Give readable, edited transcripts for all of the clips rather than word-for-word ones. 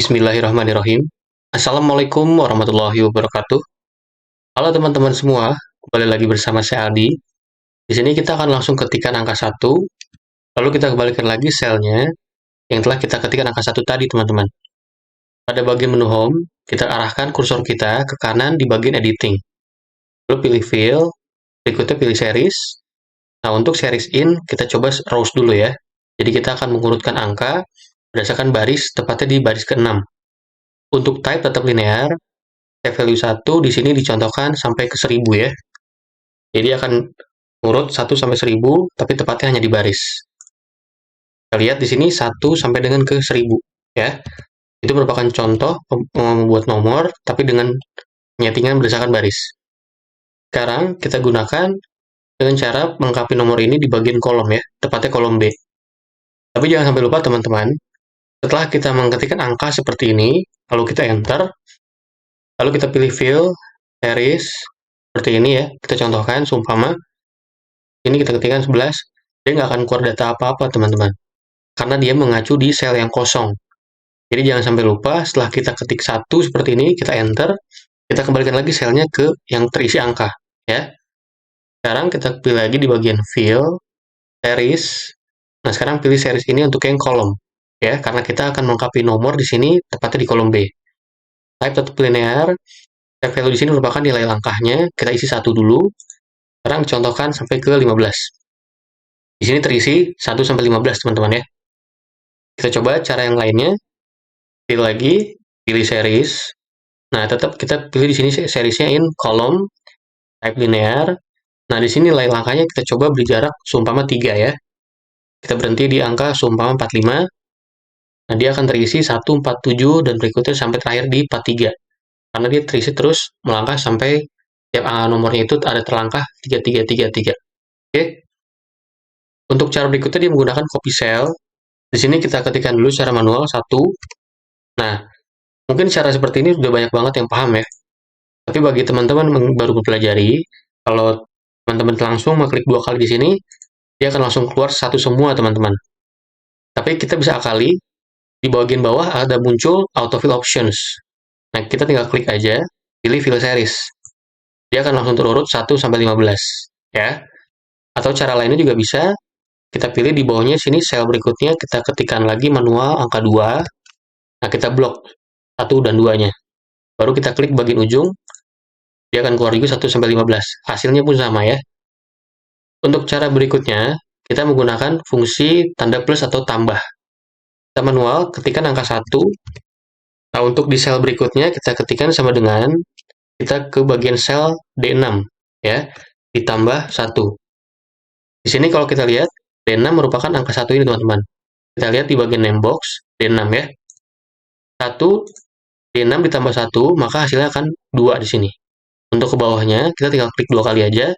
Bismillahirrahmanirrahim. Assalamualaikum warahmatullahi wabarakatuh. Halo teman-teman semua, kembali lagi bersama saya Aldi. Di sini kita akan langsung ketikkan angka 1, lalu kita kembalikan lagi selnya yang telah kita ketikkan angka 1 tadi, teman-teman. Pada bagian menu home, kita arahkan kursor kita ke kanan di bagian editing. Lalu pilih fill, berikutnya pilih series. Nah, untuk series in, kita coba rows dulu ya. Jadi kita akan mengurutkan angka berdasarkan baris, tepatnya di baris ke-6. Untuk type tetap linear, type value 1 di sini dicontohkan sampai ke 1000 ya. Jadi akan urut 1 sampai 1000, tapi tepatnya hanya di baris. Kita lihat di sini 1 sampai dengan ke 1000 ya. Itu merupakan contoh membuat nomor, tapi dengan penyetingan berdasarkan baris. Sekarang kita gunakan dengan cara melengkapi nomor ini di bagian kolom ya, tepatnya kolom B. Tapi jangan sampai lupa teman-teman, setelah kita mengetikkan angka seperti ini, lalu kita enter, lalu kita pilih fill, series, seperti ini ya, kita contohkan, seumpama, ini kita ketikkan 11, dia nggak akan keluar data apa-apa teman-teman, karena dia mengacu di sel yang kosong. Jadi jangan sampai lupa, setelah kita ketik 1 seperti ini, kita enter, kita kembalikan lagi selnya ke yang terisi angka, ya. Sekarang kita pilih lagi di bagian fill, series. Nah, sekarang pilih series ini untuk yang kolom, ya, karena kita akan melengkapi nomor di sini tepatnya di kolom B. Type tetap linear, type value di sini merupakan nilai langkahnya, kita isi 1 dulu. Sekarang contohkan sampai ke 15. Di sini terisi 1 sampai 15, teman-teman ya. Kita coba cara yang lainnya. Pilih lagi, pilih series. Nah, tetap kita pilih di sini seriesnya in kolom, type linear. Nah, di sini nilai langkahnya kita coba beri jarak seumpama 3 ya. Kita berhenti di angka seumpama 45. Nah, dia akan terisi 147 dan berikutnya sampai terakhir di 43. Karena dia terisi terus melangkah sampai tiap angka nomornya itu ada terlangkah 3333. Oke. Untuk cara berikutnya dia menggunakan copy cell. Di sini kita ketikkan dulu secara manual 1. Nah, mungkin cara seperti ini sudah banyak banget yang paham ya. Tapi bagi teman-teman yang baru mempelajari, kalau teman-teman langsung mengklik 2 kali di sini, dia akan langsung keluar 1 semua, teman-teman. Tapi kita bisa akali, di bagian bawah ada muncul autofill options. Nah, kita tinggal klik aja, pilih fill series. Dia akan langsung terurut 1 sampai 15, ya. Atau cara lainnya juga bisa, kita pilih di bawahnya sini sel berikutnya, kita ketikkan lagi manual angka 2. Nah, kita blok 1 dan 2-nya. Baru kita klik bagian ujung, dia akan keluar juga 1 sampai 15. Hasilnya pun sama ya. Untuk cara berikutnya, kita menggunakan fungsi tanda plus atau tambah. Kita manual ketikkan angka 1. Nah, untuk di sel berikutnya kita ketikkan sama dengan kita ke bagian sel D6 ya, ditambah 1. Di sini kalau kita lihat D6 merupakan angka 1 ini, teman-teman. Kita lihat di bagian name box D6 ya. 1 D6 ditambah 1, maka hasilnya akan 2 di sini. Untuk ke bawahnya, kita tinggal klik 2 kali aja.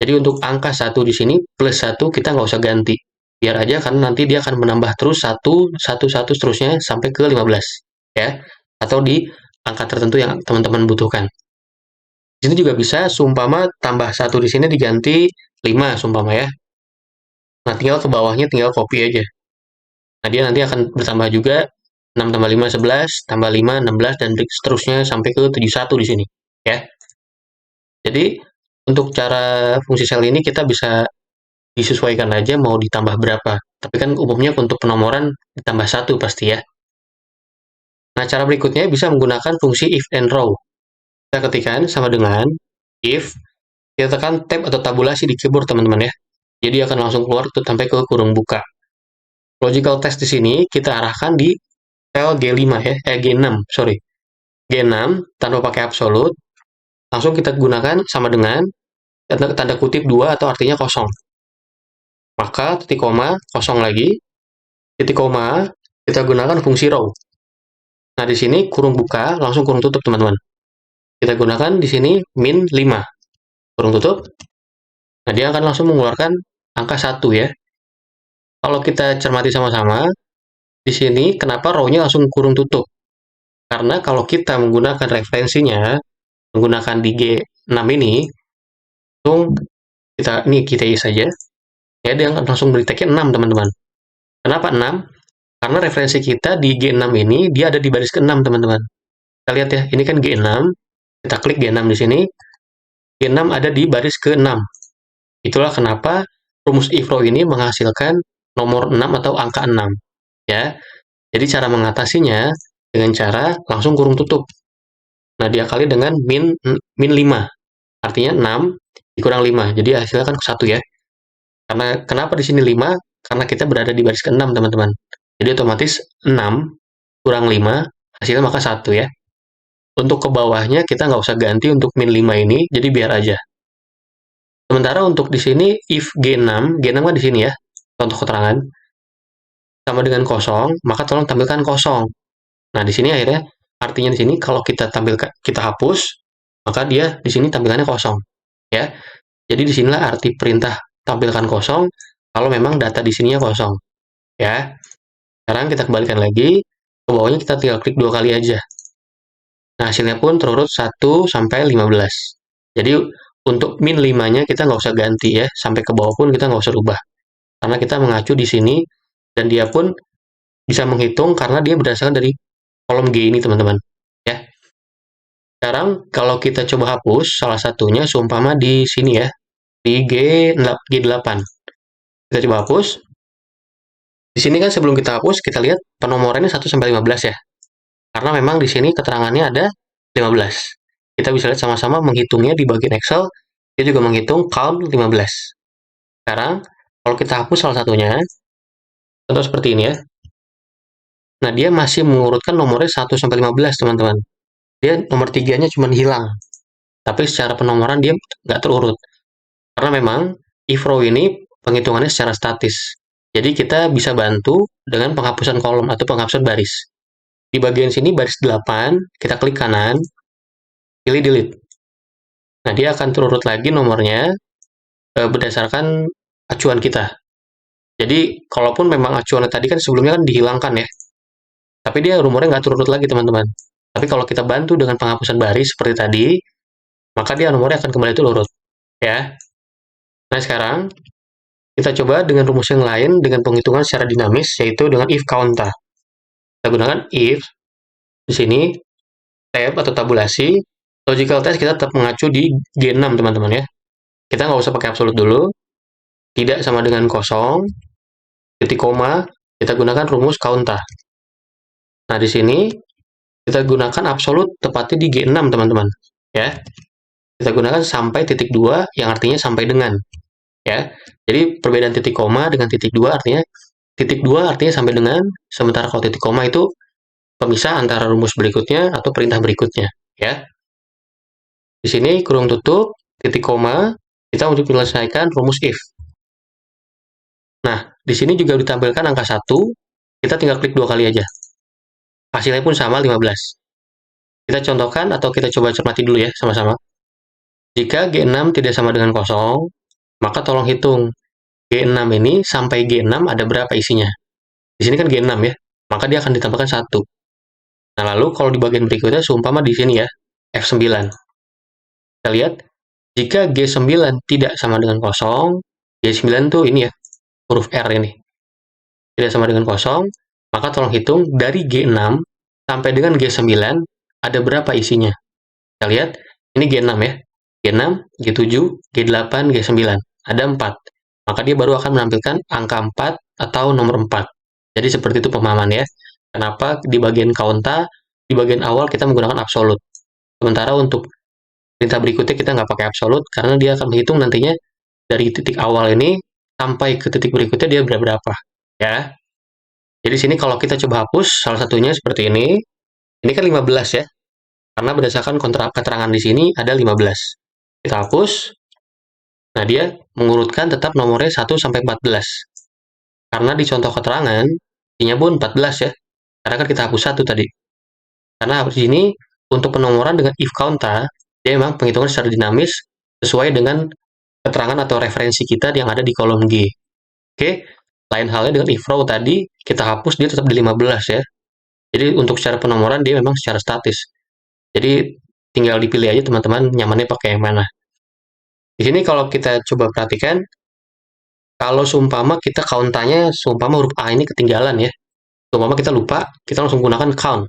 Jadi untuk angka 1 di sini, plus 1, kita nggak usah ganti. Biar aja, karena nanti dia akan menambah terus 1, 1, 1, seterusnya, sampai ke 15. Ya, atau di angka tertentu yang teman-teman butuhkan. Di sini juga bisa, seumpama tambah 1 di sini diganti 5, seumpama ya. Nah, tinggal ke bawahnya, tinggal copy aja. Nah, dia nanti akan bertambah juga, 6 tambah 5, 11, tambah 5, 16, dan seterusnya sampai ke 71 di sini. Ya. Jadi, untuk cara fungsi sel ini kita bisa disesuaikan aja mau ditambah berapa. Tapi kan umumnya untuk penomoran ditambah 1 pasti ya. Nah, cara berikutnya bisa menggunakan fungsi if and row. Kita ketikkan sama dengan if, kita tekan tab atau tabulasi di keyboard, teman-teman ya. Jadi akan langsung keluar sampai ke kurung buka. Logical test di sini kita arahkan di sel G5 ya, G6, sorry. G6 tanpa pakai absolute, langsung kita gunakan sama dengan tanda kutip 2 atau artinya kosong. Maka titik koma, kosong lagi, titik koma, kita gunakan fungsi row. Nah, di sini kurung buka, langsung kurung tutup, teman-teman. Kita gunakan di sini min 5. Kurung tutup. Nah, dia akan langsung mengeluarkan angka 1 ya. Kalau kita cermati sama-sama, di sini kenapa row-nya langsung kurung tutup? Karena kalau kita menggunakan referensinya, menggunakan di G6 ini, langsung kita isi saja. Ya, dia akan langsung beri tag 6, teman-teman. Kenapa 6? Karena referensi kita di G6 ini, dia ada di baris ke-6, teman-teman. Kita lihat ya, ini kan G6. Kita klik G6 di sini. G6 ada di baris ke-6. Itulah kenapa rumus if row ini menghasilkan nomor 6 atau angka 6. Ya. Jadi cara mengatasinya dengan cara langsung kurung tutup. Nah, diakali dengan min 5. Artinya 6 dikurang 5. Jadi hasilnya kan 1 ya. Karena kenapa di sini 5? Karena kita berada di baris ke-6, teman-teman. Jadi otomatis 6 kurang 5, hasilnya maka 1 ya. Untuk ke bawahnya kita nggak usah ganti untuk min 5 ini, jadi biar aja. Sementara untuk di sini if G6, G6 kan di sini ya, contoh keterangan, sama dengan kosong, maka tolong tampilkan kosong. Nah, di sini akhirnya artinya di sini kalau kita tampilkan kita hapus, maka dia di sini tampilannya kosong, ya. Jadi disinilah arti perintah tampilkan kosong kalau memang data di sininya kosong, ya. Sekarang kita kembalikan lagi, ke bawahnya kita tinggal klik 2 kali aja. Nah, hasilnya pun terurut 1 sampai 15. Jadi untuk min 5-nya kita nggak usah ganti ya, sampai ke bawah pun kita nggak usah rubah. Karena kita mengacu di sini, dan dia pun bisa menghitung karena dia berdasarkan dari kolom G ini, teman-teman. Ya. Sekarang kalau kita coba hapus, salah satunya seumpama di sini ya, di G8. Kita coba hapus. Di sini kan sebelum kita hapus, kita lihat penomorannya 1 sampai 15 ya. Karena memang di sini keterangannya ada 15. Kita bisa lihat sama-sama menghitungnya di bagian Excel, dia juga menghitung count 15. Sekarang, kalau kita hapus salah satunya, contoh seperti ini ya. Nah, dia masih mengurutkan nomornya 1 sampai 15, teman-teman. Dia nomor 3-nya cuma hilang. Tapi secara penomoran dia nggak terurut. Karena memang if row ini penghitungannya secara statis. Jadi kita bisa bantu dengan penghapusan kolom atau penghapusan baris. Di bagian sini baris 8, kita klik kanan, pilih delete. Nah, dia akan terurut lagi nomornya berdasarkan acuan kita. Jadi, kalaupun memang acuannya tadi kan sebelumnya kan dihilangkan ya, tapi dia nomornya nggak terurut lagi, teman-teman. Tapi kalau kita bantu dengan penghapusan baris seperti tadi, maka dia nomornya akan kembali terurut. Ya. Nah, sekarang kita coba dengan rumus yang lain dengan penghitungan secara dinamis, yaitu dengan if counter. Kita gunakan if, di sini, tab atau tabulasi, logical test kita tetap mengacu di G6, teman-teman ya. Kita nggak usah pakai absolut dulu, tidak sama dengan kosong, titik koma, kita gunakan rumus counter. Nah, di sini kita gunakan absolut tepatnya di G6, teman-teman. Ya. Kita gunakan sampai titik 2 yang artinya sampai dengan. Ya. Jadi perbedaan titik koma dengan titik 2 artinya titik 2 artinya sampai dengan, sementara kalau titik koma itu pemisah antara rumus berikutnya atau perintah berikutnya, ya. Di sini kurung tutup, titik koma, kita untuk menyelesaikan rumus if. Nah, di sini juga ditampilkan angka 1, kita tinggal klik 2 kali aja. Hasilnya pun sama 15. Kita contohkan atau kita coba cermati dulu ya sama-sama. Jika G6 tidak sama dengan kosong, maka tolong hitung G6 ini sampai G6 ada berapa isinya. Di sini kan G6 ya, maka dia akan ditambahkan 1. Nah, lalu kalau di bagian berikutnya, seumpama di sini ya, F9. Kita lihat, jika G9 tidak sama dengan kosong, G9 tuh ini ya, huruf R ini. Tidak sama dengan kosong, maka tolong hitung dari G6 sampai dengan G9 ada berapa isinya. Kita lihat, ini G6 ya. G6, G7, G8, G9. Ada 4. Maka dia baru akan menampilkan angka 4 atau nomor 4. Jadi seperti itu pemahaman ya. Kenapa di bagian counter, di bagian awal kita menggunakan absolut. Sementara untuk perintah berikutnya kita nggak pakai absolut, karena dia akan menghitung nantinya dari titik awal ini sampai ke titik berikutnya dia berapa. Ya. Jadi sini kalau kita coba hapus, salah satunya seperti ini. Ini kan 15 ya. Karena berdasarkan keterangan di sini ada 15. Kita hapus. Nah, dia mengurutkan tetap nomornya 1 sampai 14. Karena di contoh keterangan, isinya pun 14 ya. Karena kan kita hapus 1 tadi. Karena di sini, untuk penomoran dengan if counter, dia memang penghitungan secara dinamis sesuai dengan keterangan atau referensi kita yang ada di kolom G. Oke, lain halnya dengan if row tadi, kita hapus dia tetap di 15 ya. Jadi untuk secara penomoran dia memang secara statis. Jadi tinggal dipilih aja teman-teman nyamannya pakai yang mana. Di sini kalau kita coba perhatikan, kalau seumpama kita countanya seumpama huruf A ini ketinggalan ya. Umpama kita lupa, kita langsung gunakan count.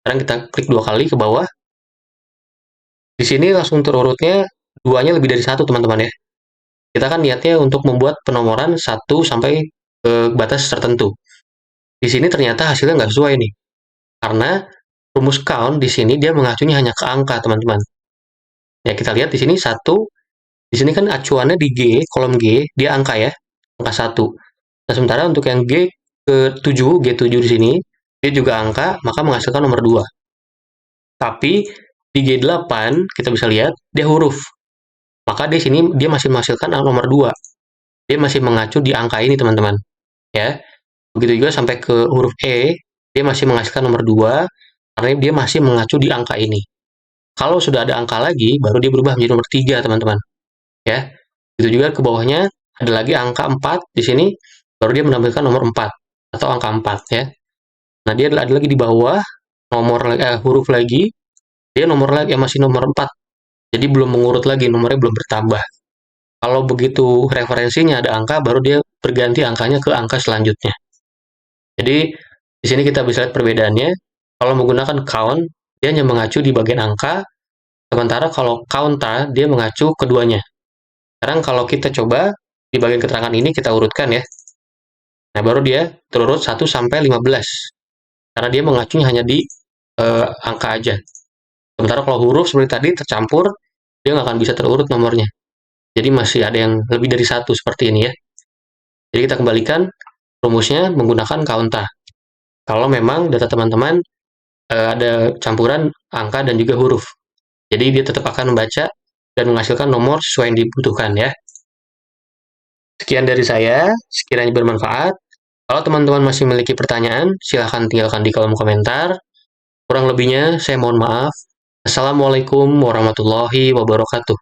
Sekarang kita klik 2 kali ke bawah. Di sini langsung terurutnya duanya lebih dari satu, teman-teman ya. Kita kan niatnya untuk membuat penomoran 1 sampai ke batas tertentu. Di sini ternyata hasilnya nggak sesuai nih. Karena rumus count di sini dia mengacunya hanya ke angka, teman-teman. Ya, kita lihat di sini 1, di sini kan acuannya di G, kolom G, dia angka ya, angka 1. Nah, sementara untuk yang G7 di sini, dia juga angka, maka menghasilkan nomor 2. Tapi di G8 kita bisa lihat dia huruf. Maka di sini dia masih menghasilkan nomor 2. Dia masih mengacu di angka ini, teman-teman. Ya. Begitu juga sampai ke huruf E, dia masih menghasilkan nomor 2 karena dia masih mengacu di angka ini. Kalau sudah ada angka lagi, baru dia berubah menjadi nomor 3, teman-teman. Ya. Begitu juga ke bawahnya ada lagi angka 4 di sini, baru dia menampilkan nomor 4 atau angka 4 ya. Nah, dia ada lagi di bawah huruf lagi, dia nomor lagi masih nomor 4. Jadi belum mengurut lagi, nomornya belum bertambah. Kalau begitu referensinya ada angka, baru dia berganti angkanya ke angka selanjutnya. Jadi di sini kita bisa lihat perbedaannya. Kalau menggunakan count, dia hanya mengacu di bagian angka, sementara kalau counta dia mengacu keduanya. Sekarang kalau kita coba di bagian keterangan ini kita urutkan ya. Nah, baru dia terurut 1 sampai 15. Karena dia mengacunya hanya di angka aja. Sementara kalau huruf seperti tadi tercampur, dia nggak akan bisa terurut nomornya. Jadi masih ada yang lebih dari 1 seperti ini ya. Jadi kita kembalikan rumusnya menggunakan counta. Kalau memang data teman-teman ada campuran angka dan juga huruf. Jadi dia tetap akan membaca dan menghasilkan nomor sesuai yang dibutuhkan ya. Sekian dari saya, sekiranya bermanfaat. Kalau teman-teman masih memiliki pertanyaan, silahkan tinggalkan di kolom komentar. Kurang lebihnya, saya mohon maaf. Assalamualaikum warahmatullahi wabarakatuh.